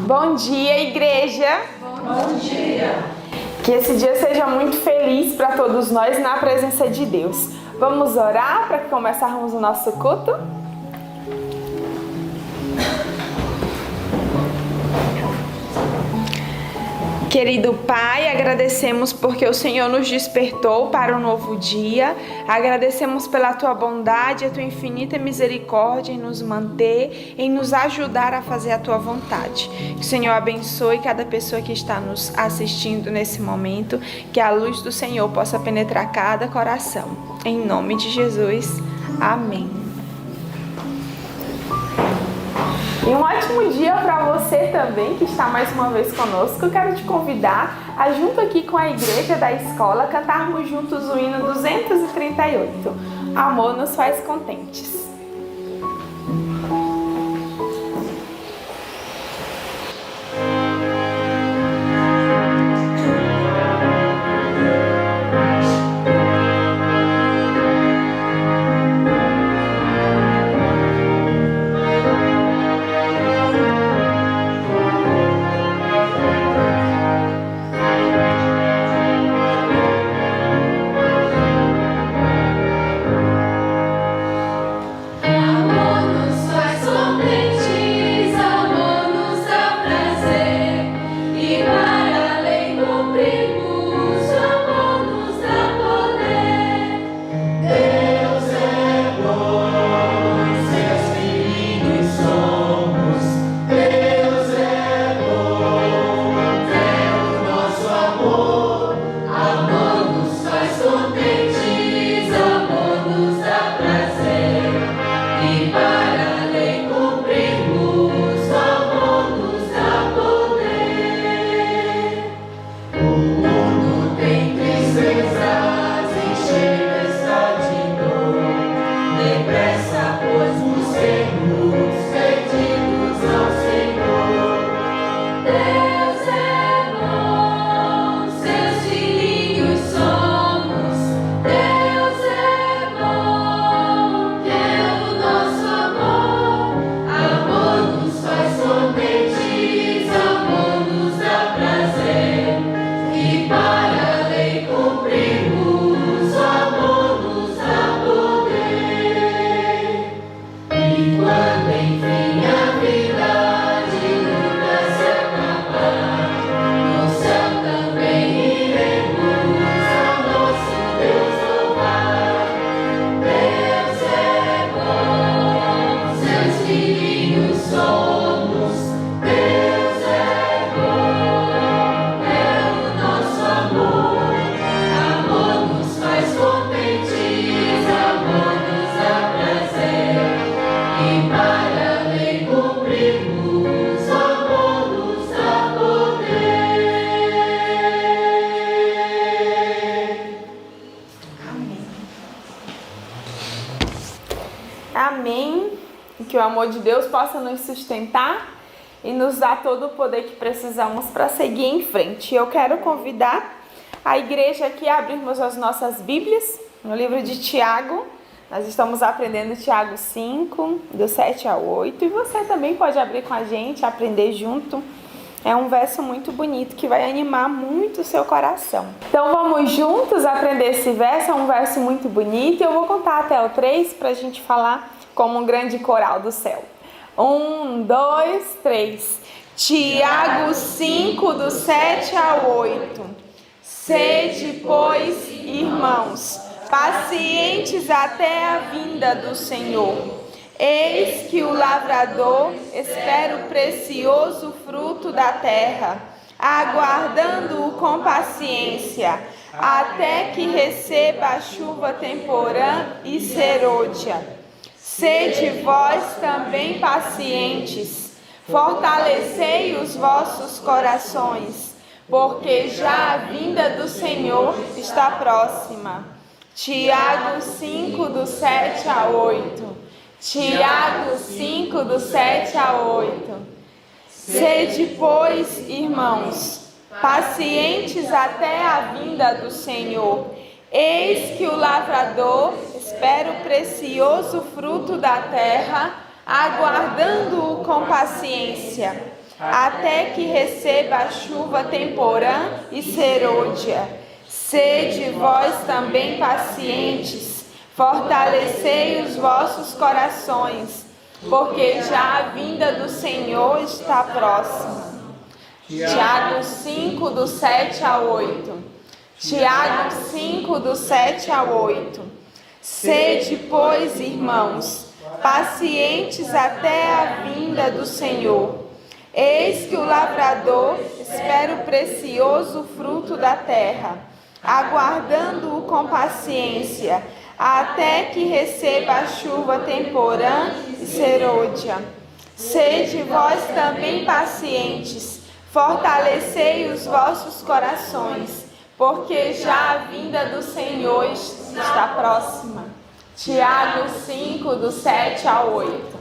Bom dia, igreja! Bom dia! Que esse dia seja muito feliz para todos nós na presença de Deus. Vamos orar para começarmos o nosso culto? Querido Pai, agradecemos porque o Senhor nos despertou para um novo dia. Agradecemos pela Tua bondade, a Tua infinita misericórdia em nos manter, em nos ajudar a fazer a Tua vontade. Que o Senhor abençoe cada pessoa que está nos assistindo nesse momento, que a luz do Senhor possa penetrar cada coração. Em nome de Jesus, amém. E um ótimo dia para você também, que está mais uma vez conosco. Eu quero te convidar a, junto aqui com a igreja da escola, cantarmos juntos o hino 238. Amor nos faz contentes. Amém. Que o amor de Deus possa nos sustentar e nos dar todo o poder que precisamos para seguir em frente. Eu quero convidar a igreja aqui a abrirmos as nossas Bíblias no livro de Tiago. Nós estamos aprendendo Tiago 5, do 7 ao 8. E você também pode abrir com a gente, aprender junto. É um verso muito bonito que vai animar muito o seu coração. Então vamos juntos aprender esse verso, é um verso muito bonito. Eu vou contar até o 3 para a gente falar como um grande coral do céu. 1, 2, 3. Tiago 5, do 7 ao 8. Sede, pois, irmãos, pacientes até a vinda do Senhor. Eis que o lavrador espera o precioso fruto da terra, aguardando-o com paciência, até que receba a chuva temporã e serôdia. Sede vós também pacientes, fortalecei os vossos corações, porque já a vinda do Senhor está próxima. Tiago 5, do 7 a 8. Tiago 5, do 7 a 8. Sede, pois, irmãos, pacientes até a vinda do Senhor. Eis que o lavrador espera o precioso fruto da terra, aguardando-o com paciência, até que receba a chuva temporã e serôdia. Sede vós também pacientes, fortalecei os vossos corações, porque já a vinda do Senhor está próxima. Tiago 5, do 7 ao 8. Tiago 5, do 7 ao 8. Sede, pois, irmãos, pacientes até a vinda do Senhor. Eis que o lavrador espera o precioso fruto da terra, aguardando-o com paciência, até que receba a chuva temporã e serôdia. Sede vós também pacientes, fortalecei os vossos corações, porque já a vinda do Senhor está próxima. Tiago 5, do 7 ao 8.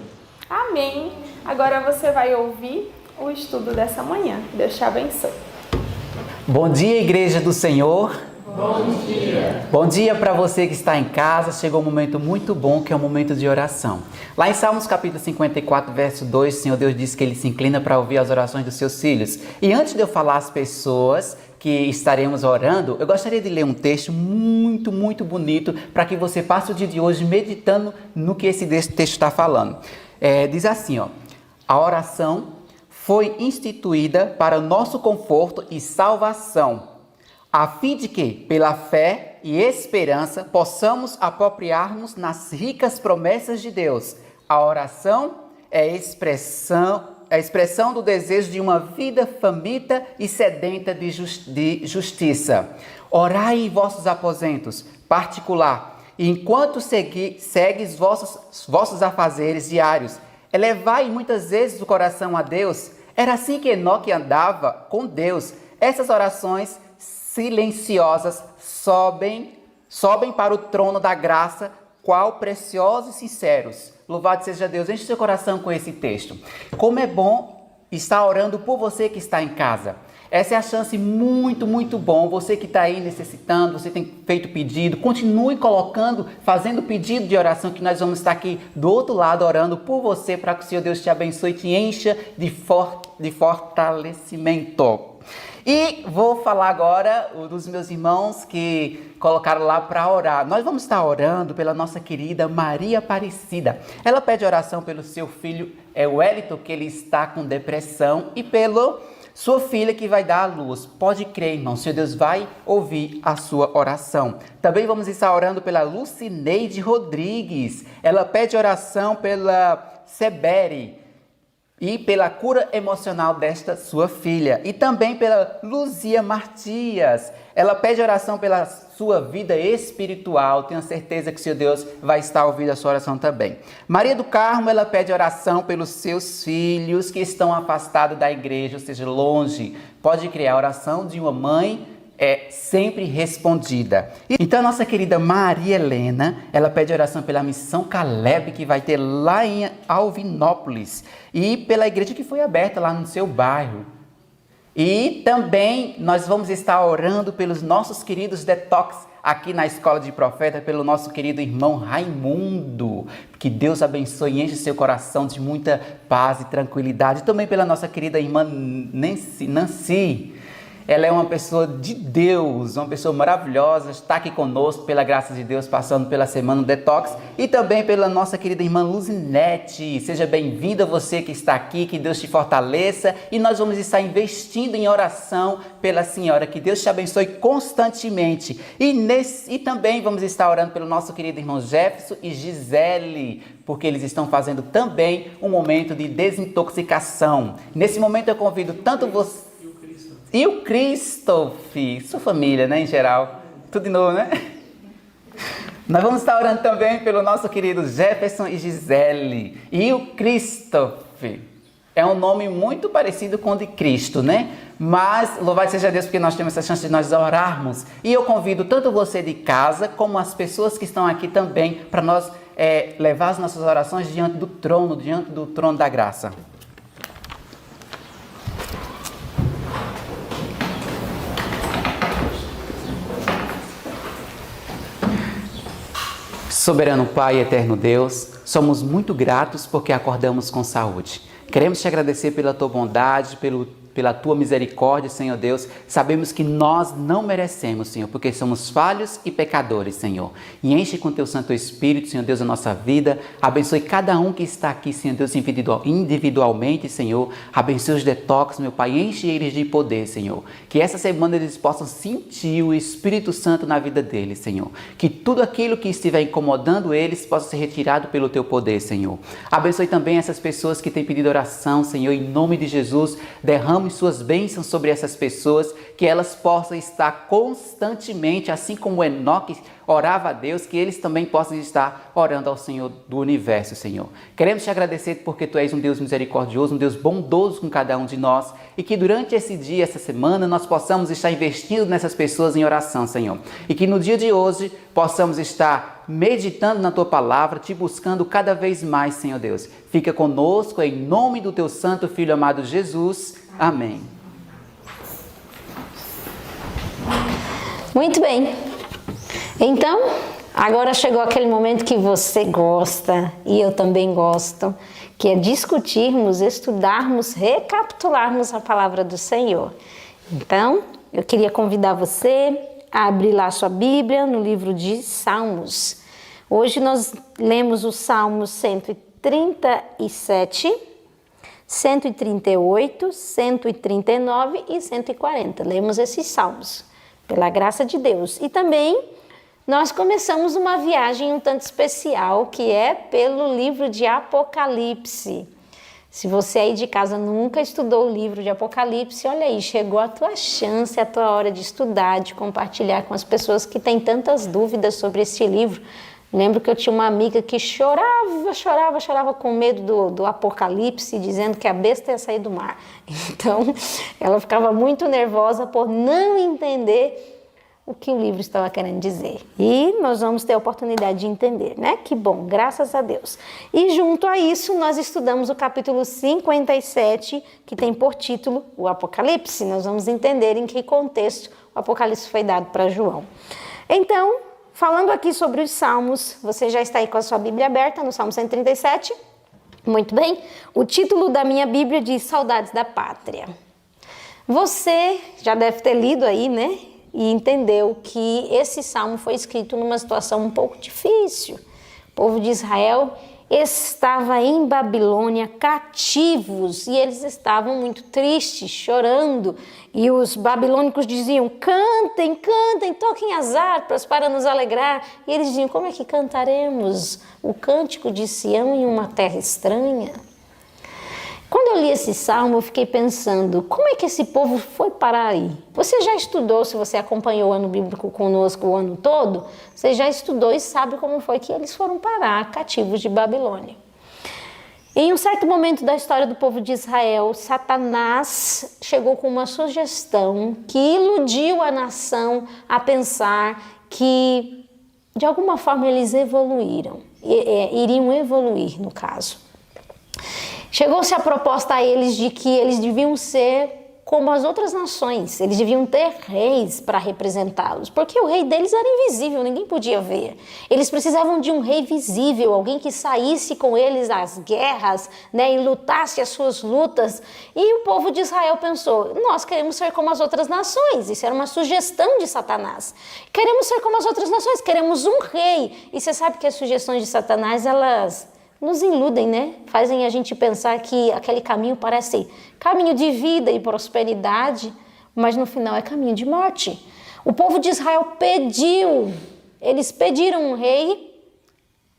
Amém. Agora você vai ouvir o estudo dessa manhã. Deus te abençoe. Bom dia, Igreja do Senhor. Bom dia. Bom dia para você que está em casa. Chegou um momento muito bom, que é o momento de oração. Lá em Salmos capítulo 54, verso 2, o Senhor Deus diz que Ele se inclina para ouvir as orações dos seus filhos. E antes de eu falar às pessoas que estaremos orando, eu gostaria de ler um texto muito, muito bonito para que você passe o dia de hoje meditando no que esse texto está falando. Diz assim, ó: a oração foi instituída para o nosso conforto e salvação, a fim de que, pela fé e esperança, possamos apropriar-nos nas ricas promessas de Deus. A oração é a expressão do desejo de uma vida faminta e sedenta de justiça. Orai em vossos aposentos, particular, e enquanto segues vossos afazeres diários, elevai muitas vezes o coração a Deus. Era assim que Enoque andava com Deus. Essas orações silenciosas sobem para o trono da graça, qual preciosos e sinceros. Louvado seja Deus. Enche seu coração com esse texto. Como é bom estar orando por você que está em casa. Essa é a chance muito, muito bom. Você que está aí necessitando, você tem feito pedido, continue fazendo pedido de oração, que nós vamos estar aqui do outro lado orando por você, para que o Senhor Deus te abençoe e te encha de fortalecimento. E vou falar agora dos meus irmãos que colocaram lá para orar. Nós vamos estar orando pela nossa querida Maria Aparecida. Ela pede oração pelo seu filho Wellington, que ele está com depressão, e pelo sua filha que vai dar à luz. Pode crer, irmão, o Senhor Deus vai ouvir a sua oração. Também vamos estar orando pela Lucineide Rodrigues. Ela pede oração pela Sebere e pela cura emocional desta sua filha. E também pela Luzia Martias. Ela pede oração pela sua vida espiritual. Tenho certeza que o Senhor Deus vai estar ouvindo a sua oração também. Maria do Carmo, ela pede oração pelos seus filhos que estão afastados da igreja, ou seja, longe. Pode criar a oração de uma mãe é sempre respondida. Então, a nossa querida Maria Helena, ela pede oração pela missão Caleb, que vai ter lá em Alvinópolis, e pela igreja que foi aberta lá no seu bairro. E também nós vamos estar orando pelos nossos queridos detox aqui na Escola de Profeta, pelo nosso querido irmão Raimundo. Que Deus abençoe e enche seu coração de muita paz e tranquilidade. E também pela nossa querida irmã Nancy. Ela é uma pessoa de Deus, uma pessoa maravilhosa, está aqui conosco, pela graça de Deus, passando pela Semana do Detox. E também pela nossa querida irmã Luzinete. Seja bem-vinda você que está aqui, que Deus te fortaleça. E nós vamos estar investindo em oração pela senhora, que Deus te abençoe constantemente. E também vamos estar orando pelo nosso querido irmão Jefferson e Gisele, porque eles estão fazendo também um momento de desintoxicação. Nesse momento eu convido tanto você e o Christophe, sua família, né, em geral. Tudo de novo, né? Nós vamos estar orando também pelo nosso querido Jefferson e Gisele. E o Christophe é um nome muito parecido com o de Cristo, né? Mas louvado seja Deus, porque nós temos essa chance de nós orarmos. E eu convido tanto você de casa, como as pessoas que estão aqui também, para nós levar as nossas orações diante do trono da graça. Soberano Pai, eterno Deus, somos muito gratos porque acordamos com saúde. Queremos te agradecer pela tua bondade, pela tua misericórdia, Senhor Deus. Sabemos que nós não merecemos, Senhor, porque somos falhos e pecadores, Senhor. E enche com teu Santo Espírito, Senhor Deus, a nossa vida. Abençoe cada um que está aqui, Senhor Deus, individualmente, Senhor. Abençoe os detox, meu Pai. Enche eles de poder, Senhor. Que essa semana eles possam sentir o Espírito Santo na vida deles, Senhor. Que tudo aquilo que estiver incomodando eles possa ser retirado pelo teu poder, Senhor. Abençoe também essas pessoas que têm pedido oração, Senhor. Em nome de Jesus, derrama suas bênçãos sobre essas pessoas, que elas possam estar constantemente, assim como Enoque orava a Deus, que eles também possam estar orando ao Senhor do universo, Senhor. Queremos te agradecer porque tu és um Deus misericordioso, um Deus bondoso com cada um de nós, e que durante esse dia, essa semana, nós possamos estar investindo nessas pessoas em oração, Senhor. E que no dia de hoje possamos estar meditando na tua palavra, te buscando cada vez mais, Senhor Deus. Fica conosco em nome do teu santo Filho amado Jesus. Amém. Muito bem. Então, agora chegou aquele momento que você gosta e eu também gosto, que é discutirmos, estudarmos, recapitularmos a palavra do Senhor. Então, eu queria convidar você a abrir lá a sua Bíblia no livro de Salmos. Hoje nós lemos os Salmos 137, 138, 139 e 140. Lemos esses salmos, pela graça de Deus. E também nós começamos uma viagem um tanto especial, que é pelo livro de Apocalipse. Se você aí de casa nunca estudou o livro de Apocalipse, olha aí, chegou a tua chance, a tua hora de estudar, de compartilhar com as pessoas que têm tantas dúvidas sobre esse livro. Lembro que eu tinha uma amiga que chorava com medo do Apocalipse, dizendo que a besta ia sair do mar. Então, ela ficava muito nervosa por não entender o que o livro estava querendo dizer. E nós vamos ter a oportunidade de entender, né? Que bom, graças a Deus. E junto a isso, nós estudamos o capítulo 57, que tem por título o Apocalipse. Nós vamos entender em que contexto o Apocalipse foi dado para João. Então, falando aqui sobre os Salmos, você já está aí com a sua Bíblia aberta no Salmo 137? Muito bem. O título da minha Bíblia diz Saudades da Pátria. Você já deve ter lido aí, né? E entendeu que esse salmo foi escrito numa situação um pouco difícil. O povo de Israel estava em Babilônia cativos e eles estavam muito tristes, chorando. E os babilônicos diziam, cantem, cantem, toquem as harpas para nos alegrar. E eles diziam, como é que cantaremos o cântico de Sião em uma terra estranha? Quando eu li esse salmo, eu fiquei pensando, como é que esse povo foi parar aí? Você já estudou, se você acompanhou o ano bíblico conosco o ano todo, você já estudou e sabe como foi que eles foram parar cativos de Babilônia. Em um certo momento da história do povo de Israel, Satanás chegou com uma sugestão que iludiu a nação a pensar que, de alguma forma, eles iriam evoluir, no caso. Chegou-se a proposta a eles de que eles deviam ser como as outras nações, eles deviam ter reis para representá-los, porque o rei deles era invisível, ninguém podia ver. Eles precisavam de um rei visível, alguém que saísse com eles às guerras, né, e lutasse as suas lutas. E o povo de Israel pensou, nós queremos ser como as outras nações, isso era uma sugestão de Satanás. Queremos ser como as outras nações, queremos um rei. E você sabe que as sugestões de Satanás, elas nos iludem, né? Fazem a gente pensar que aquele caminho parece caminho de vida e prosperidade, mas no final é caminho de morte. O povo de Israel eles pediram um rei,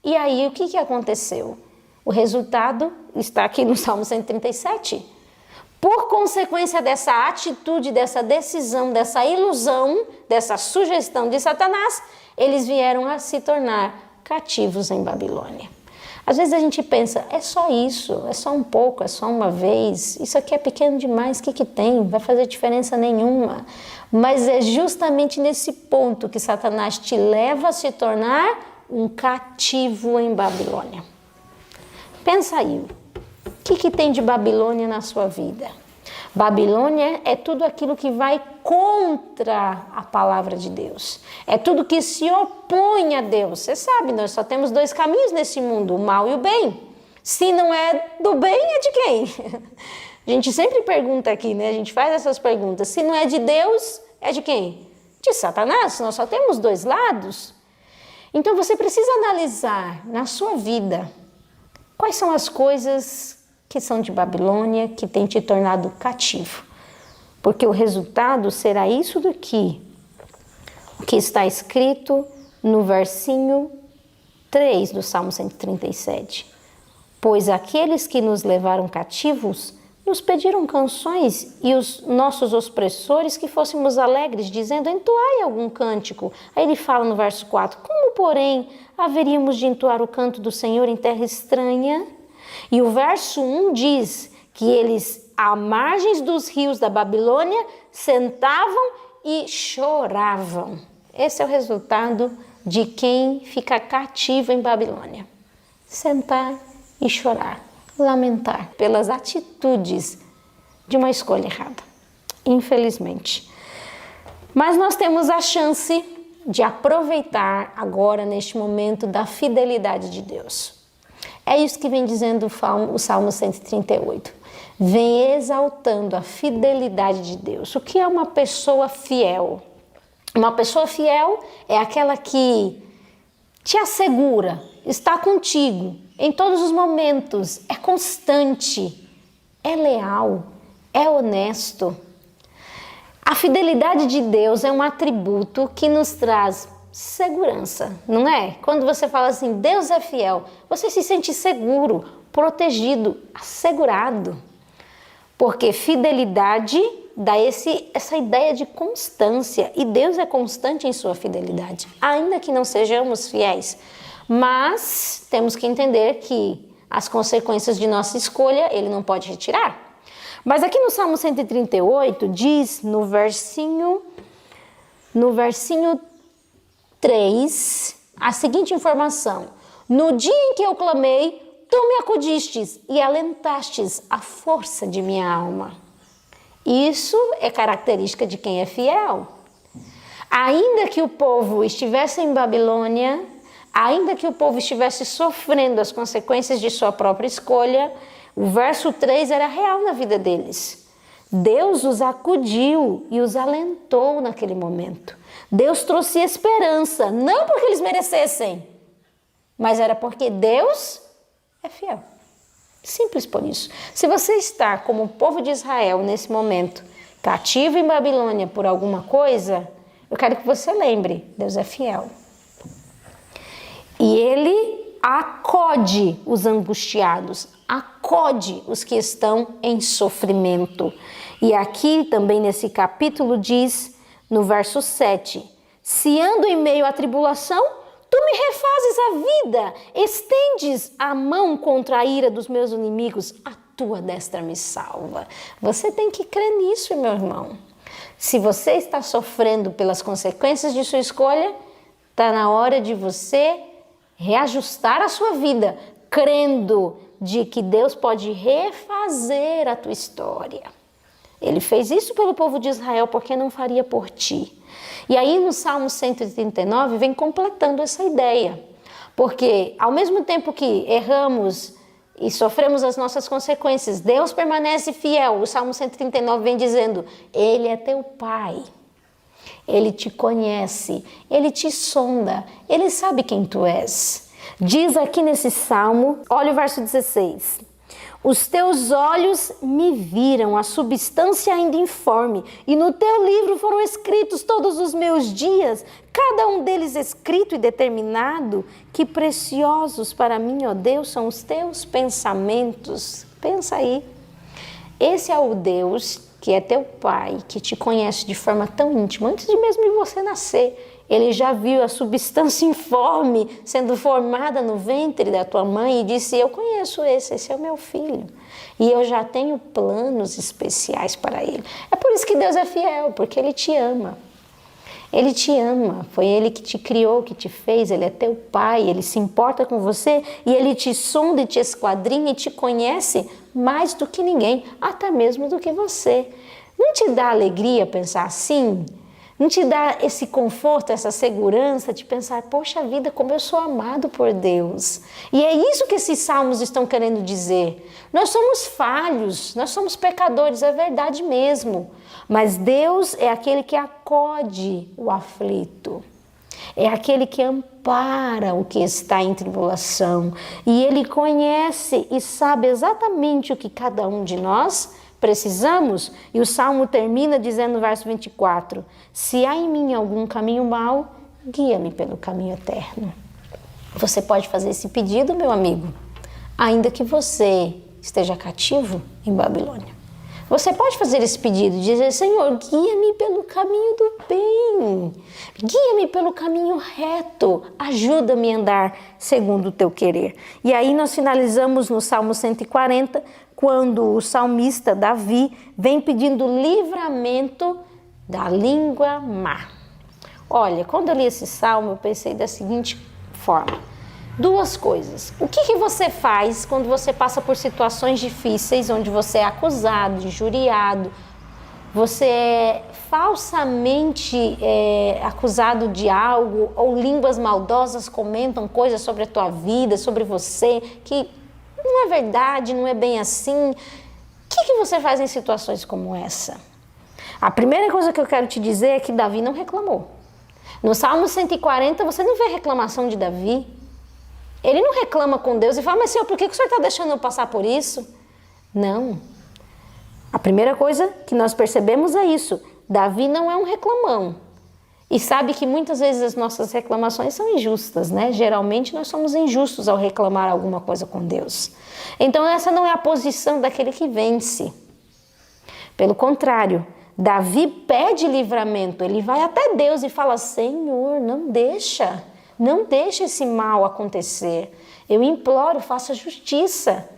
e aí o que aconteceu? O resultado está aqui no Salmo 137. Por consequência dessa atitude, dessa decisão, dessa ilusão, dessa sugestão de Satanás, eles vieram a se tornar cativos em Babilônia. Às vezes a gente pensa, é só isso, é só um pouco, é só uma vez, isso aqui é pequeno demais, o que tem? Vai fazer diferença nenhuma. Mas é justamente nesse ponto que Satanás te leva a se tornar um cativo em Babilônia. Pensa aí, o que tem de Babilônia na sua vida? Babilônia é tudo aquilo que vai contra a palavra de Deus. É tudo que se opõe a Deus. Você sabe, nós só temos dois caminhos nesse mundo, o mal e o bem. Se não é do bem, é de quem? A gente sempre pergunta aqui, né? A gente faz essas perguntas. Se não é de Deus, é de quem? De Satanás. Nós só temos dois lados. Então você precisa analisar na sua vida quais são as coisas que são de Babilônia, que tem te tornado cativo. Porque o resultado será isso daqui, o que está escrito no versinho 3 do Salmo 137. Pois aqueles que nos levaram cativos nos pediram canções e os nossos opressores que fôssemos alegres, dizendo, entoai algum cântico. Aí ele fala no verso 4, como, porém, haveríamos de entoar o canto do Senhor em terra estranha? E o verso 1 diz que eles, à margens dos rios da Babilônia, sentavam e choravam. Esse é o resultado de quem fica cativo em Babilônia. Sentar e chorar, lamentar pelas atitudes de uma escolha errada, infelizmente. Mas nós temos a chance de aproveitar agora, neste momento, da fidelidade de Deus. É isso que vem dizendo o Salmo 138. Vem exaltando a fidelidade de Deus. O que é uma pessoa fiel? Uma pessoa fiel é aquela que te assegura, está contigo em todos os momentos, é constante, é leal, é honesto. A fidelidade de Deus é um atributo que nos traz segurança, não é? Quando você fala assim, Deus é fiel, você se sente seguro, protegido, assegurado. Porque fidelidade dá essa ideia de constância, e Deus é constante em sua fidelidade, ainda que não sejamos fiéis. Mas temos que entender que as consequências de nossa escolha Ele não pode retirar. Mas aqui no Salmo 138 diz no versinho 3 a seguinte informação: no dia em que eu clamei, tu me acudistes e alentastes a força de minha alma. Isso é característica de quem é fiel. Ainda que o povo estivesse em Babilônia, ainda que o povo estivesse sofrendo as consequências de sua própria escolha, o verso 3 era real na vida deles. Deus os acudiu e os alentou naquele momento. Deus trouxe esperança, não porque eles merecessem, mas era porque Deus é fiel. Simples por isso. Se você está como o povo de Israel nesse momento, cativo em Babilônia por alguma coisa, eu quero que você lembre, Deus é fiel. E Ele acode os angustiados, acode os que estão em sofrimento. E aqui também nesse capítulo diz, no verso 7, se ando em meio à tribulação, tu me refazes a vida, estendes a mão contra a ira dos meus inimigos, a tua destra me salva. Você tem que crer nisso, meu irmão. Se você está sofrendo pelas consequências de sua escolha, está na hora de você reajustar a sua vida, crendo de que Deus pode refazer a tua história. Ele fez isso pelo povo de Israel, porque não faria por ti? E aí no Salmo 139 vem completando essa ideia. Porque ao mesmo tempo que erramos e sofremos as nossas consequências, Deus permanece fiel. O Salmo 139 vem dizendo, Ele é teu Pai. Ele te conhece, Ele te sonda, Ele sabe quem tu és. Diz aqui nesse Salmo, olha o verso 16. Os teus olhos me viram, a substância ainda informe, e no teu livro foram escritos todos os meus dias, cada um deles escrito e determinado. Que preciosos para mim, ó Deus, são os teus pensamentos. Pensa aí. Esse é o Deus que é teu Pai, que te conhece de forma tão íntima, antes de mesmo de você nascer. Ele já viu a substância informe sendo formada no ventre da tua mãe e disse, eu conheço esse é o meu filho. E eu já tenho planos especiais para ele. É por isso que Deus é fiel, porque Ele te ama. Ele te ama, foi Ele que te criou, que te fez, Ele é teu Pai, Ele se importa com você e Ele te sonda e te esquadrinha e te conhece mais do que ninguém, até mesmo do que você. Não te dá alegria pensar assim? Não te dá esse conforto, essa segurança de pensar, poxa vida, como eu sou amado por Deus. E é isso que esses salmos estão querendo dizer. Nós somos falhos, nós somos pecadores, é verdade mesmo. Mas Deus é aquele que acode o aflito. É aquele que ampara o que está em tribulação. E Ele conhece e sabe exatamente o que cada um de nós precisamos. E o Salmo termina dizendo no verso 24, se há em mim algum caminho mau, guia-me pelo caminho eterno. Você pode fazer esse pedido, meu amigo, ainda que você esteja cativo em Babilônia. Você pode fazer esse pedido, dizer, Senhor, guia-me pelo caminho do bem, guia-me pelo caminho reto, ajuda-me a andar segundo o teu querer. E aí nós finalizamos no Salmo 140, quando o salmista Davi vem pedindo livramento da língua má. Olha, quando eu li esse salmo, eu pensei da seguinte forma. Duas coisas. O que você faz quando você passa por situações difíceis, onde você é acusado, injuriado, você é falsamente acusado de algo, ou línguas maldosas comentam coisas sobre a tua vida, sobre você, que não é verdade, não é bem assim. O que você faz em situações como essa? A primeira coisa que eu quero te dizer é que Davi não reclamou. No Salmo 140, você não vê reclamação de Davi. Ele não reclama com Deus e fala, mas Senhor, por que o Senhor está deixando eu passar por isso? Não. A primeira coisa que nós percebemos é isso. Davi não é um reclamão. E sabe que muitas vezes as nossas reclamações são injustas, né? Geralmente nós somos injustos ao reclamar alguma coisa com Deus. Então essa não é a posição daquele que vence. Pelo contrário, Davi pede livramento. Ele vai até Deus e fala, Senhor, não deixa esse mal acontecer. Eu imploro, faça justiça.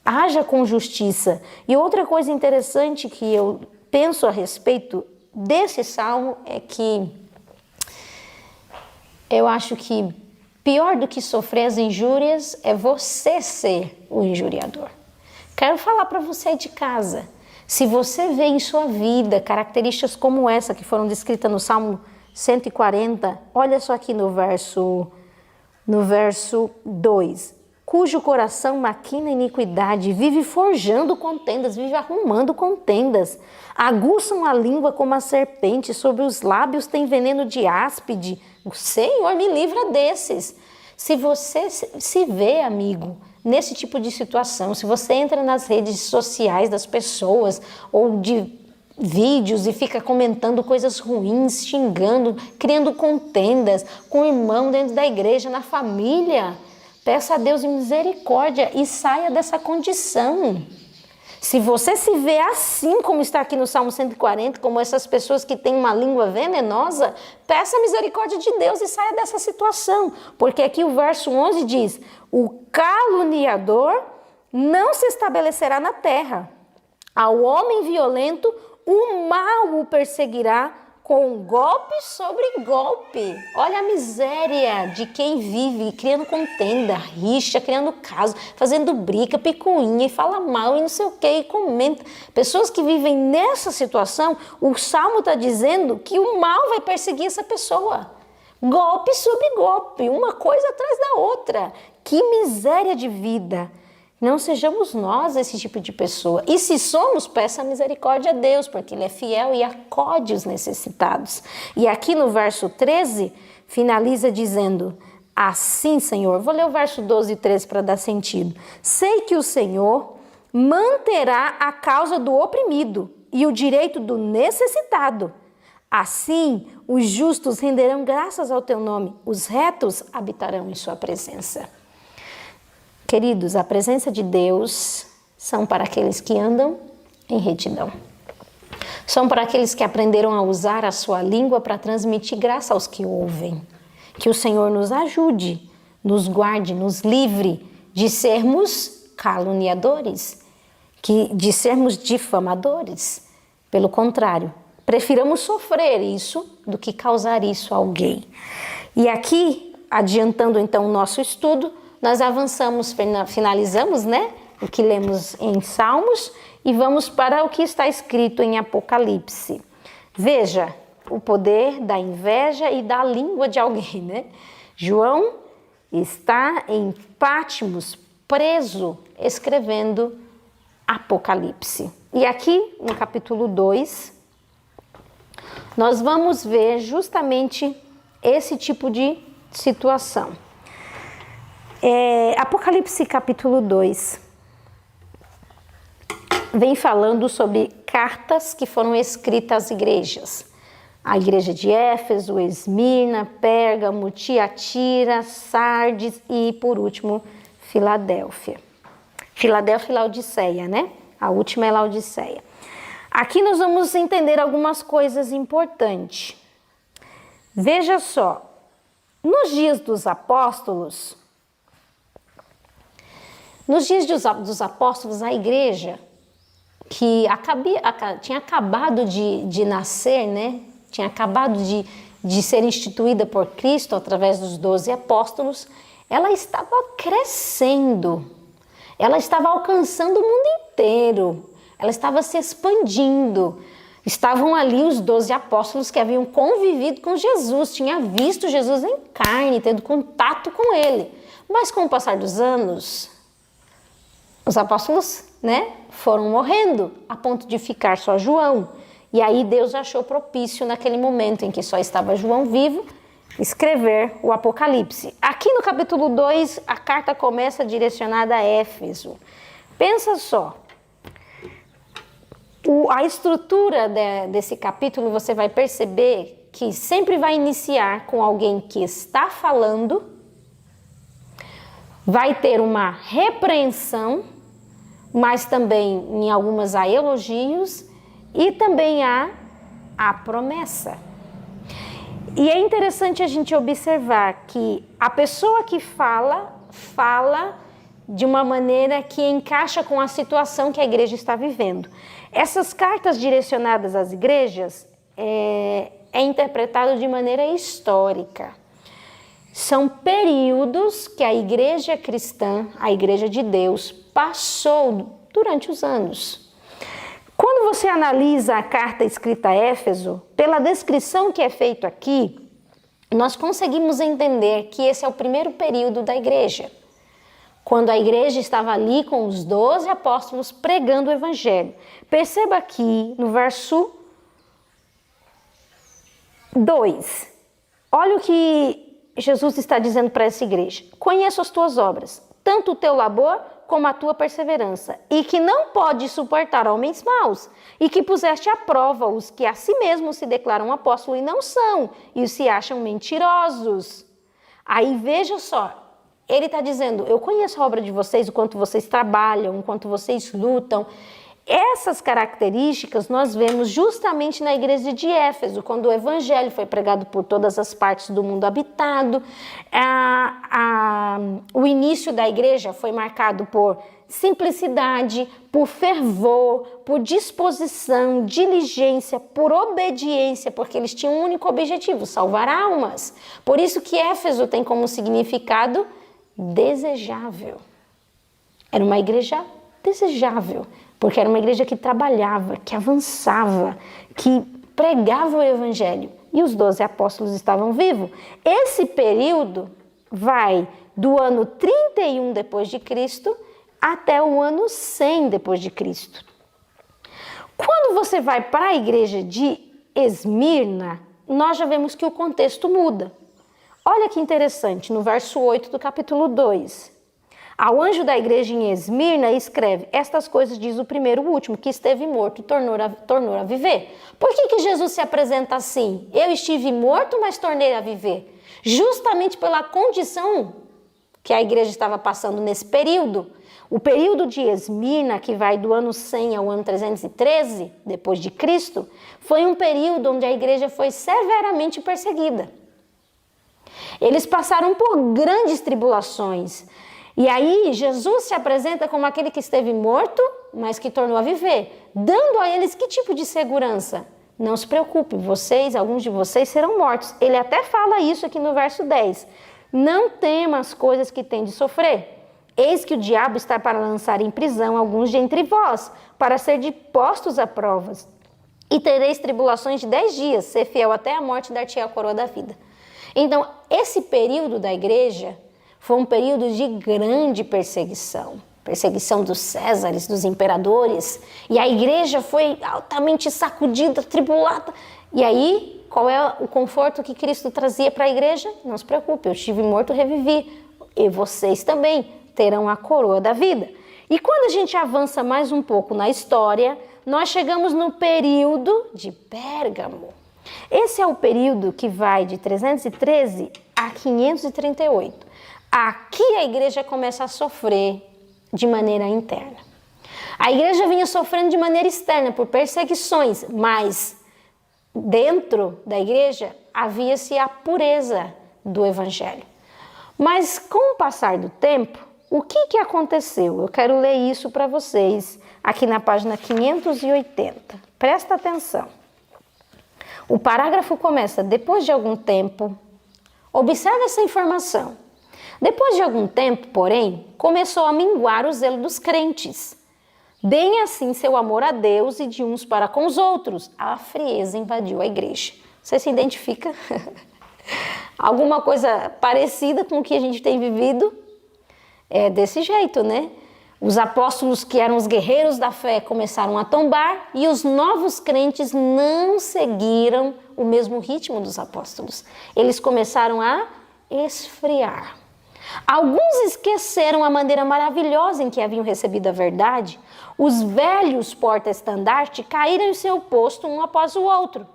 Haja com justiça. E outra coisa interessante que eu penso a respeito desse salmo é que eu acho que pior do que sofrer as injúrias é você ser o injuriador. Quero falar para você de casa. Se você vê em sua vida características como essa que foram descritas no Salmo 140, olha só aqui no verso 2. Cujo coração maquina iniquidade, vive forjando contendas, vive arrumando contendas. Aguçam a língua como a serpente, sobre os lábios tem veneno de áspide. O Senhor me livra desses. Se você se vê, amigo, nesse tipo de situação, se você entra nas redes sociais das pessoas ou de vídeos e fica comentando coisas ruins, xingando, criando contendas com o irmão dentro da igreja, na família, peça a Deus misericórdia e saia dessa condição. Se você se vê assim como está aqui no Salmo 140, como essas pessoas que têm uma língua venenosa, peça a misericórdia de Deus e saia dessa situação. Porque aqui o verso 11 diz, o caluniador não se estabelecerá na terra. Ao homem violento, o mal o perseguirá com golpe sobre golpe. Olha a miséria de quem vive criando contenda, rixa, criando caso, fazendo briga, picuinha e fala mal e não sei o que e comenta. Pessoas que vivem nessa situação, o Salmo está dizendo que o mal vai perseguir essa pessoa. Golpe sobre golpe, uma coisa atrás da outra. Que miséria de vida. Não sejamos nós esse tipo de pessoa. E se somos, peça misericórdia a Deus, porque Ele é fiel e acode os necessitados. E aqui no verso 13, finaliza dizendo, assim, Senhor, vou ler o verso 12 e 13 para dar sentido. Sei que o Senhor manterá a causa do oprimido e o direito do necessitado. Assim, os justos renderão graças ao teu nome, os retos habitarão em sua presença. Queridos, a presença de Deus são para aqueles que andam em retidão. São para aqueles que aprenderam a usar a sua língua para transmitir graça aos que ouvem. Que o Senhor nos ajude, nos guarde, nos livre de sermos caluniadores, de sermos difamadores. Pelo contrário, prefiramos sofrer isso do que causar isso a alguém. E aqui, adiantando então o nosso estudo, nós avançamos, finalizamos, né, o que lemos em Salmos e vamos para o que está escrito em Apocalipse. Veja, o poder da inveja e da língua de alguém, né? João está em Patmos, preso, escrevendo Apocalipse. E aqui, no capítulo 2, nós vamos ver justamente esse tipo de situação. Apocalipse capítulo 2 vem falando sobre cartas que foram escritas às igrejas. A igreja de Éfeso, Esmirna, Pérgamo, Tiatira, Sardes e, por último, Filadélfia. Filadélfia e Laodiceia, né? A última é Laodiceia. Aqui nós vamos entender algumas coisas importantes. Veja só, nos dias dos apóstolos, a igreja que tinha acabado de nascer, né? Tinha acabado de ser instituída por Cristo através dos 12 apóstolos, ela estava crescendo, ela estava alcançando o mundo inteiro, ela estava se expandindo. Estavam ali os 12 apóstolos que haviam convivido com Jesus, tinham visto Jesus em carne, tendo contato com ele. Mas com o passar dos anos, os apóstolos, né, foram morrendo a ponto de ficar só João. E aí Deus achou propício naquele momento em que só estava João vivo, escrever o Apocalipse. Aqui no capítulo 2, a carta começa direcionada a Éfeso. Pensa só, a estrutura desse capítulo você vai perceber que sempre vai iniciar com alguém que está falando, vai ter uma repreensão, mas também em algumas há elogios e também há a promessa. E é interessante a gente observar que a pessoa que fala de uma maneira que encaixa com a situação que a igreja está vivendo. Essas cartas direcionadas às igrejas é interpretado de maneira histórica. São períodos que a igreja cristã, a igreja de Deus, passou durante os anos. Quando você analisa a carta escrita a Éfeso, pela descrição que é feita aqui, nós conseguimos entender que esse é o primeiro período da igreja, quando a igreja estava ali com os 12 apóstolos pregando o evangelho. Perceba aqui no verso 2, olha o que Jesus está dizendo para essa igreja: conheço as tuas obras, tanto o teu labor como a tua perseverança, e que não pode suportar homens maus, e que puseste à prova os que a si mesmos se declaram apóstolos e não são, e se acham mentirosos. Aí veja só, ele está dizendo: eu conheço a obra de vocês, o quanto vocês trabalham, o quanto vocês lutam. Essas características nós vemos justamente na igreja de Éfeso, quando o evangelho foi pregado por todas as partes do mundo habitado. O início da igreja foi marcado por simplicidade, por fervor, por disposição, diligência, por obediência, porque eles tinham um único objetivo: salvar almas. Por isso que Éfeso tem como significado desejável. Era uma igreja desejável, porque era uma igreja que trabalhava, que avançava, que pregava o evangelho. E os 12 apóstolos estavam vivos. Esse período vai do ano 31 depois de Cristo até o ano 100 depois de Cristo. Quando você vai para a igreja de Esmirna, nós já vemos que o contexto muda. Olha que interessante, no verso 8 do capítulo 2. Ao anjo da igreja em Esmirna escreve: estas coisas diz o primeiro e o último, que esteve morto e tornou a viver. Por que Jesus se apresenta assim? Eu estive morto, mas tornei a viver. Justamente pela condição que a igreja estava passando nesse período. O período de Esmirna, que vai do ano 100 ao ano 313 depois de Cristo, foi um período onde a igreja foi severamente perseguida. Eles passaram por grandes tribulações. E aí Jesus se apresenta como aquele que esteve morto, mas que tornou a viver, dando a eles que tipo de segurança? Não se preocupe, alguns de vocês serão mortos. Ele até fala isso aqui no verso 10. Não tema as coisas que tem de sofrer. Eis que o diabo está para lançar em prisão alguns de entre vós, para ser postos a provas, e tereis tribulações de 10 dias, ser fiel até a morte, dar-te a coroa da vida. Então, esse período da igreja foi um período de grande perseguição. Perseguição dos Césares, dos imperadores. E a igreja foi altamente sacudida, tribulada. E aí, qual é o conforto que Cristo trazia para a igreja? Não se preocupe, eu estive morto, revivi. E vocês também terão a coroa da vida. E quando a gente avança mais um pouco na história, nós chegamos no período de Pérgamo. Esse é o período que vai de 313 a 538. Aqui a igreja começa a sofrer de maneira interna. A igreja vinha sofrendo de maneira externa por perseguições, mas dentro da igreja havia-se a pureza do evangelho. Mas com o passar do tempo, o que aconteceu? Eu quero ler isso para vocês aqui na página 580. Presta atenção. O parágrafo começa: depois de algum tempo, observe essa informação. Depois de algum tempo, porém, começou a minguar o zelo dos crentes. Bem assim seu amor a Deus e de uns para com os outros. A frieza invadiu a igreja. Você se identifica? Alguma coisa parecida com o que a gente tem vivido? É desse jeito, né? Os apóstolos, que eram os guerreiros da fé, começaram a tombar e os novos crentes não seguiram o mesmo ritmo dos apóstolos. Eles começaram a esfriar. Alguns esqueceram a maneira maravilhosa em que haviam recebido a verdade. Os velhos porta-estandarte caíram em seu posto um após o outro.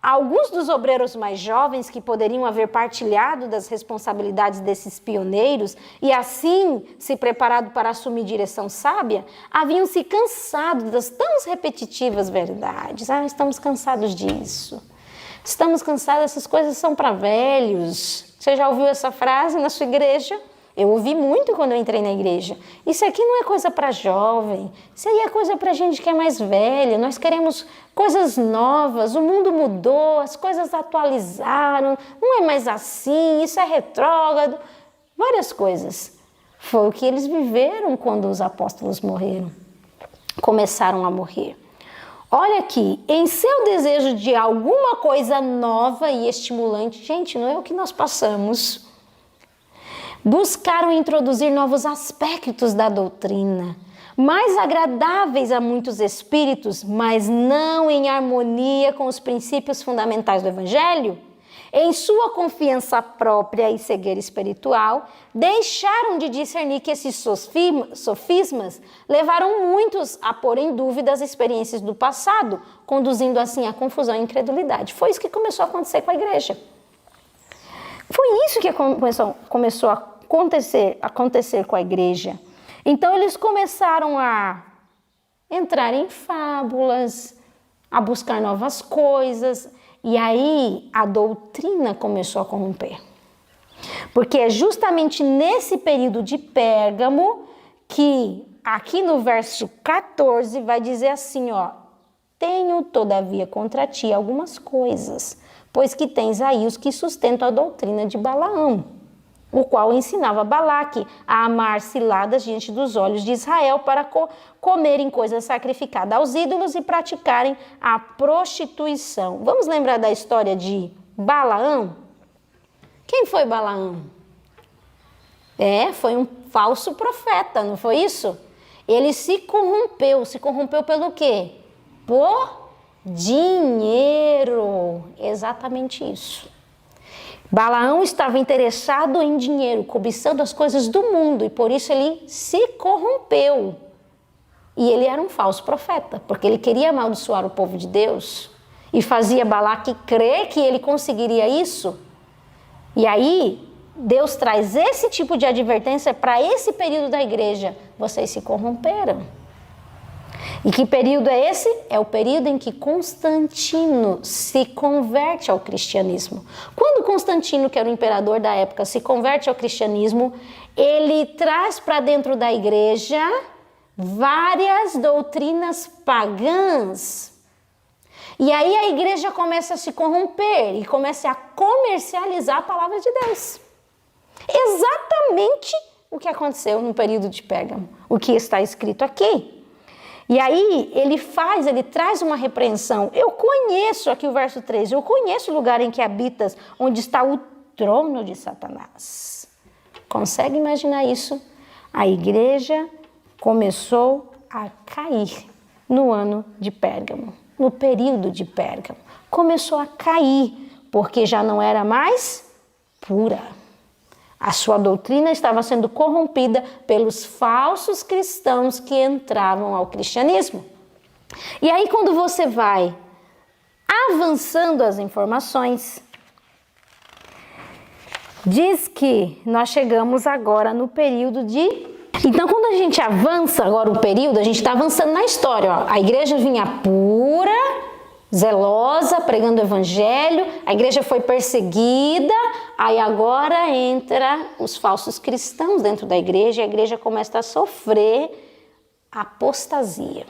Alguns dos obreiros mais jovens, que poderiam haver partilhado das responsabilidades desses pioneiros e assim se preparado para assumir direção sábia, haviam se cansado das tão repetitivas verdades. Estamos cansados disso. Estamos cansados, essas coisas são para velhos. Você já ouviu essa frase na sua igreja? Eu ouvi muito quando eu entrei na igreja. Isso aqui não é coisa para jovem, isso aí é coisa para gente que é mais velha. Nós queremos coisas novas, o mundo mudou, as coisas atualizaram, não é mais assim, isso é retrógrado. Várias coisas. Foi o que eles viveram quando os apóstolos morreram, começaram a morrer. Olha aqui, em seu desejo de alguma coisa nova e estimulante, gente, não é o que nós passamos. Buscaram introduzir novos aspectos da doutrina, mais agradáveis a muitos espíritos, mas não em harmonia com os princípios fundamentais do Evangelho. Em sua confiança própria e cegueira espiritual, deixaram de discernir que esses sofismas levaram muitos a pôr em dúvida as experiências do passado, conduzindo assim à confusão e incredulidade. Foi isso que começou a acontecer com a igreja. Foi isso que começou a acontecer com a igreja. Então eles começaram a entrar em fábulas, a buscar novas coisas, e aí a doutrina começou a corromper. Porque é justamente nesse período de Pérgamo que aqui no verso 14 vai dizer assim, ó: tenho todavia contra ti algumas coisas, pois que tens aí os que sustentam a doutrina de Balaão, o qual ensinava Balaque a amar ciladas diante dos olhos de Israel para comerem coisas sacrificadas aos ídolos e praticarem a prostituição. Vamos lembrar da história de Balaão? Quem foi Balaão? Foi um falso profeta, não foi isso? Ele se corrompeu pelo quê? Por dinheiro, exatamente isso. Balaão estava interessado em dinheiro, cobiçando as coisas do mundo, e por isso ele se corrompeu. E ele era um falso profeta, porque ele queria amaldiçoar o povo de Deus e fazia Balaque crer que ele conseguiria isso. E aí, Deus traz esse tipo de advertência para esse período da igreja. Vocês se corromperam. E que período é esse? É o período em que Constantino se converte ao cristianismo. Quando Constantino, que era o imperador da época, se converte ao cristianismo, ele traz para dentro da igreja várias doutrinas pagãs. E aí a igreja começa a se corromper e começa a comercializar a palavra de Deus. Exatamente o que aconteceu no período de Pérgamo, o que está escrito aqui. E aí ele traz uma repreensão. Eu conheço, aqui o verso 3, eu conheço o lugar em que habitas, onde está o trono de Satanás. Consegue imaginar isso? A igreja começou a cair no ano de Pérgamo, no período de Pérgamo. Começou a cair, porque já não era mais pura. A sua doutrina estava sendo corrompida pelos falsos cristãos que entravam ao cristianismo. E aí, quando você vai avançando as informações, diz que nós chegamos agora no período de... Então, quando a gente avança agora o período, a gente está avançando na história. Ó. A igreja vinha pura, zelosa, pregando o evangelho, a igreja foi perseguida, aí agora entra os falsos cristãos dentro da igreja e a igreja começa a sofrer apostasia.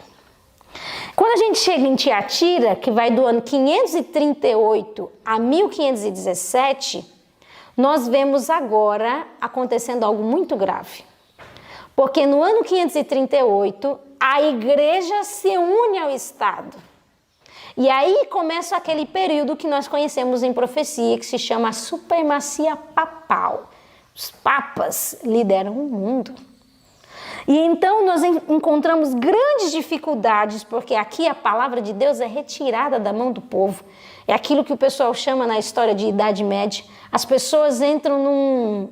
Quando a gente chega em Tiatira, que vai do ano 538 a 1517, nós vemos agora acontecendo algo muito grave. Porque no ano 538, a igreja se une ao Estado. E aí começa aquele período que nós conhecemos em profecia, que se chama a supremacia papal. Os papas lideram o mundo. E então nós encontramos grandes dificuldades, porque aqui a palavra de Deus é retirada da mão do povo. É aquilo que o pessoal chama na história de Idade Média. As pessoas entram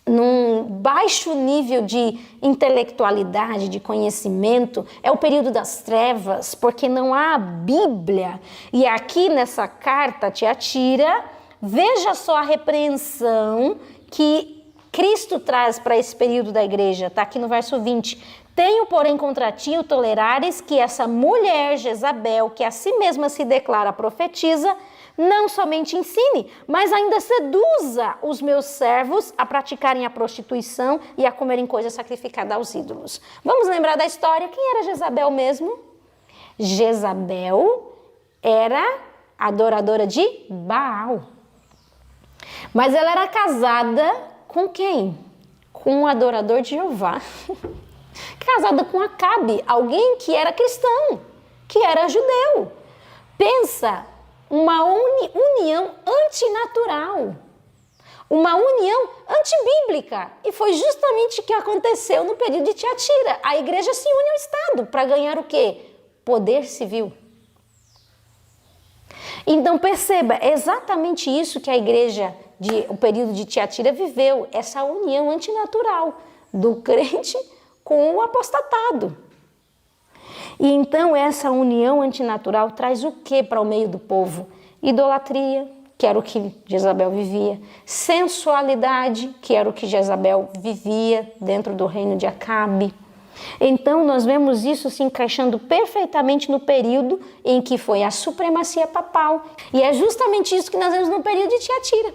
num baixo nível de intelectualidade, de conhecimento, é o período das trevas, porque não há Bíblia. E aqui nessa carta Tiatira, veja só a repreensão que Cristo traz para esse período da igreja, está aqui no verso 20. Tenho, porém, contra ti o tolerares que essa mulher Jezabel, que a si mesma se declara profetiza, não somente ensine, mas ainda seduza os meus servos a praticarem a prostituição e a comerem coisa sacrificada aos ídolos. Vamos lembrar da história? Quem era Jezabel mesmo? Jezabel era adoradora de Baal. Mas ela era casada com quem? Com um adorador de Jeová. Casada com Acabe, alguém que era cristão, que era judeu. Pensa, uma união antinatural, uma união antibíblica. E foi justamente o que aconteceu no período de Tiatira. A igreja se une ao Estado para ganhar o quê? Poder civil. Então perceba, é exatamente isso que a igreja, o período de Tiatira viveu, essa união antinatural do crente com o apostatado. E então essa união antinatural traz o que para o meio do povo? Idolatria, que era o que Jezabel vivia. Sensualidade, que era o que Jezabel vivia dentro do reino de Acabe. Então nós vemos isso se encaixando perfeitamente no período em que foi a supremacia papal. E é justamente isso que nós vemos no período de Tiatira.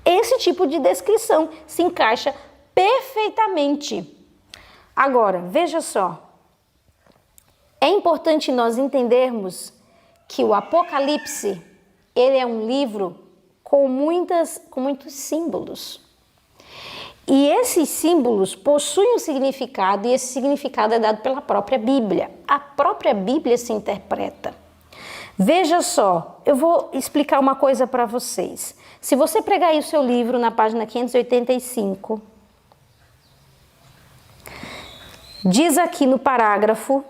Esse tipo de descrição se encaixa perfeitamente. Agora, veja só. É importante nós entendermos que o Apocalipse, ele é um livro com muitos símbolos. E esses símbolos possuem um significado, e esse significado é dado pela própria Bíblia. A própria Bíblia se interpreta. Veja só, eu vou explicar uma coisa para vocês. Se você pegar aí o seu livro na página 585, diz aqui no parágrafo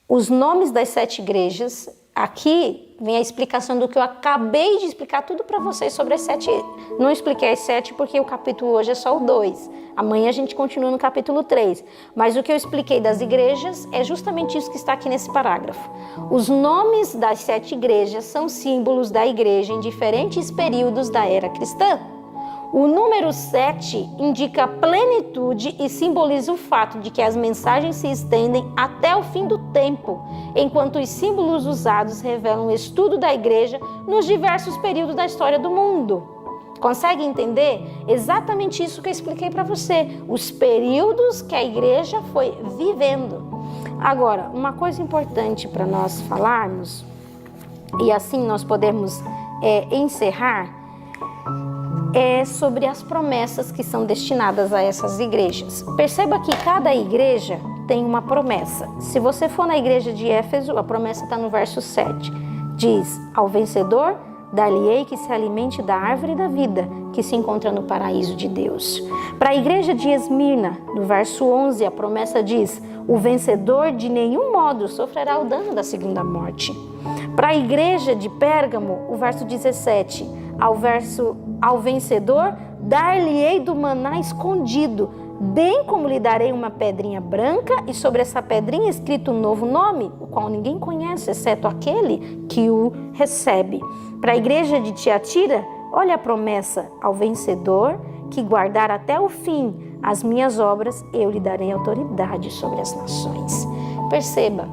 os nomes das 7 igrejas. Aqui vem a explicação do que eu acabei de explicar tudo para vocês sobre as 7. Não expliquei as 7 porque o capítulo hoje é só o 2. Amanhã a gente continua no capítulo 3. Mas o que eu expliquei das igrejas é justamente isso que está aqui nesse parágrafo. Os nomes das 7 igrejas são símbolos da igreja em diferentes períodos da era cristã. O número 7 indica plenitude e simboliza o fato de que as mensagens se estendem até o fim do tempo, enquanto os símbolos usados revelam o estudo da igreja nos diversos períodos da história do mundo. Consegue entender? Exatamente isso que eu expliquei para você, os períodos que a igreja foi vivendo. Agora, uma coisa importante para nós falarmos, e assim nós podemos encerrar, é sobre as promessas que são destinadas a essas igrejas. Perceba que cada igreja tem uma promessa. Se você for na igreja de Éfeso, a promessa está no verso 7. Diz: ao vencedor dar-lhe-ei que se alimente da árvore da vida, que se encontra no paraíso de Deus. Para a igreja de Esmirna, no verso 11, a promessa diz: o vencedor de nenhum modo sofrerá o dano da segunda morte. Para a igreja de Pérgamo, o verso 17, ao vencedor dar-lhe-ei do maná escondido, bem como lhe darei uma pedrinha branca, e sobre essa pedrinha escrito um novo nome, o qual ninguém conhece, exceto aquele que o recebe. Para a igreja de Tiatira, olha a promessa: ao vencedor que guardar até o fim as minhas obras, eu lhe darei autoridade sobre as nações. Perceba,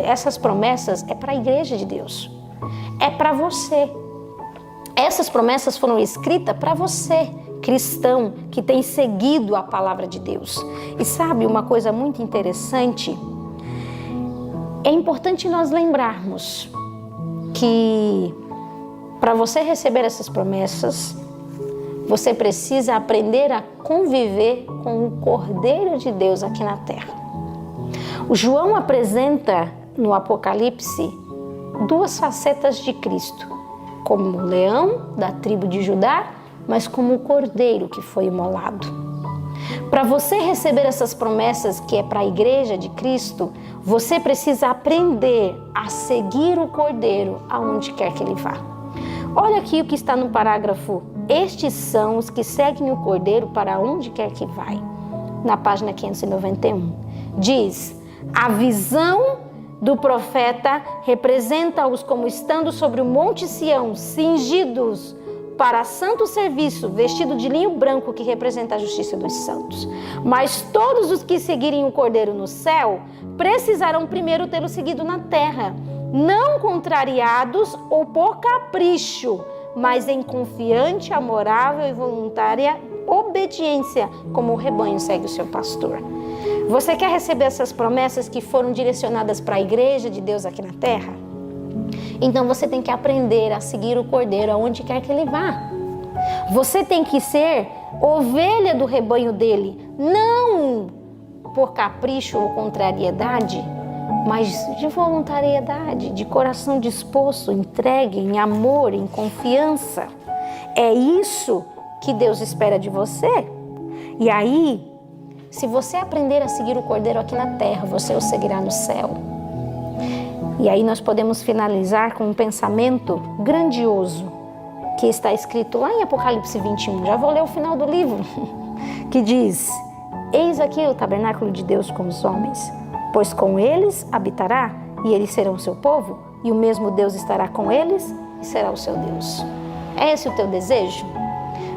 essas promessas é para a igreja de Deus, é para você. Essas promessas foram escritas para você, cristão, que tem seguido a palavra de Deus. E sabe uma coisa muito interessante? É importante nós lembrarmos que para você receber essas promessas, você precisa aprender a conviver com o Cordeiro de Deus aqui na terra. O João apresenta no Apocalipse duas facetas de Cristo, como o leão da tribo de Judá, mas como o cordeiro que foi imolado. Para você receber essas promessas que é para a igreja de Cristo, você precisa aprender a seguir o cordeiro aonde quer que ele vá. Olha aqui o que está no parágrafo: estes são os que seguem o cordeiro para onde quer que vai. Na página 591. Diz: a visão do profeta representa-os como estando sobre o monte Sião, cingidos para santo serviço, vestido de linho branco, que representa a justiça dos santos. Mas todos os que seguirem o Cordeiro no céu precisarão primeiro tê-lo seguido na terra, não contrariados ou por capricho, mas em confiante, amorável e voluntária obediência, como o rebanho segue o seu pastor. Você quer receber essas promessas que foram direcionadas para a igreja de Deus aqui na terra? Então você tem que aprender a seguir o Cordeiro aonde quer que ele vá. Você tem que ser ovelha do rebanho dele, não por capricho ou contrariedade, mas de voluntariedade, de coração disposto, entregue, em amor, em confiança. É isso que Deus espera de você. E aí, se você aprender a seguir o Cordeiro aqui na terra, você o seguirá no céu. E aí nós podemos finalizar com um pensamento grandioso que está escrito lá em Apocalipse 21. Já vou ler o final do livro, que diz: eis aqui o tabernáculo de Deus com os homens, pois com eles habitará, e eles serão seu povo, e o mesmo Deus estará com eles e será o seu Deus. É esse o teu desejo?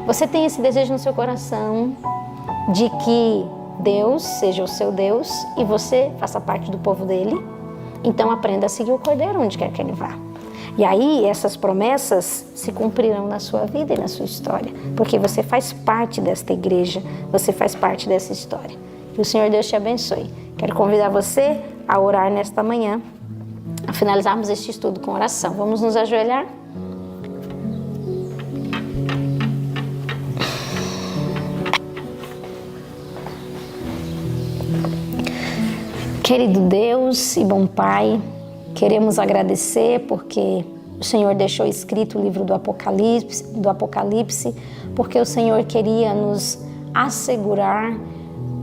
Você tem esse desejo no seu coração de que Deus seja o seu Deus e você faça parte do povo dele? Então aprenda a seguir o Cordeiro onde quer que ele vá. E aí essas promessas se cumprirão na sua vida e na sua história, porque você faz parte desta igreja, você faz parte dessa história. Que o Senhor Deus te abençoe. Quero convidar você a orar nesta manhã, a finalizarmos este estudo com oração. Vamos nos ajoelhar? Querido Deus e bom Pai, queremos agradecer porque o Senhor deixou escrito o livro do Apocalipse, porque o Senhor queria nos assegurar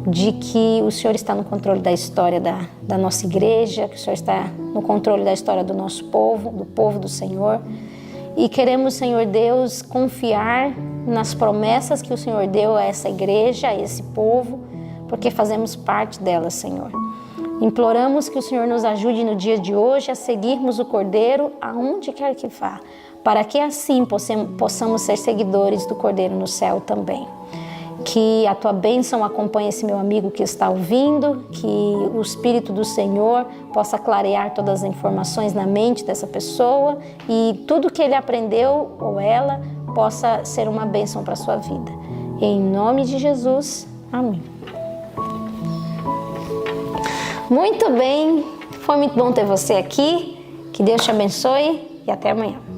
de que o Senhor está no controle da história da nossa igreja, que o Senhor está no controle da história do nosso povo, do povo do Senhor. E queremos, Senhor Deus, confiar nas promessas que o Senhor deu a essa igreja, a esse povo, porque fazemos parte dela, Senhor. Imploramos que o Senhor nos ajude no dia de hoje a seguirmos o Cordeiro aonde quer que vá, para que assim possamos ser seguidores do Cordeiro no céu também. Que a Tua bênção acompanhe esse meu amigo que está ouvindo, que o Espírito do Senhor possa clarear todas as informações na mente dessa pessoa e tudo que ele aprendeu ou ela possa ser uma bênção para a sua vida. Em nome de Jesus, amém. Muito bem, foi muito bom ter você aqui, que Deus te abençoe e até amanhã.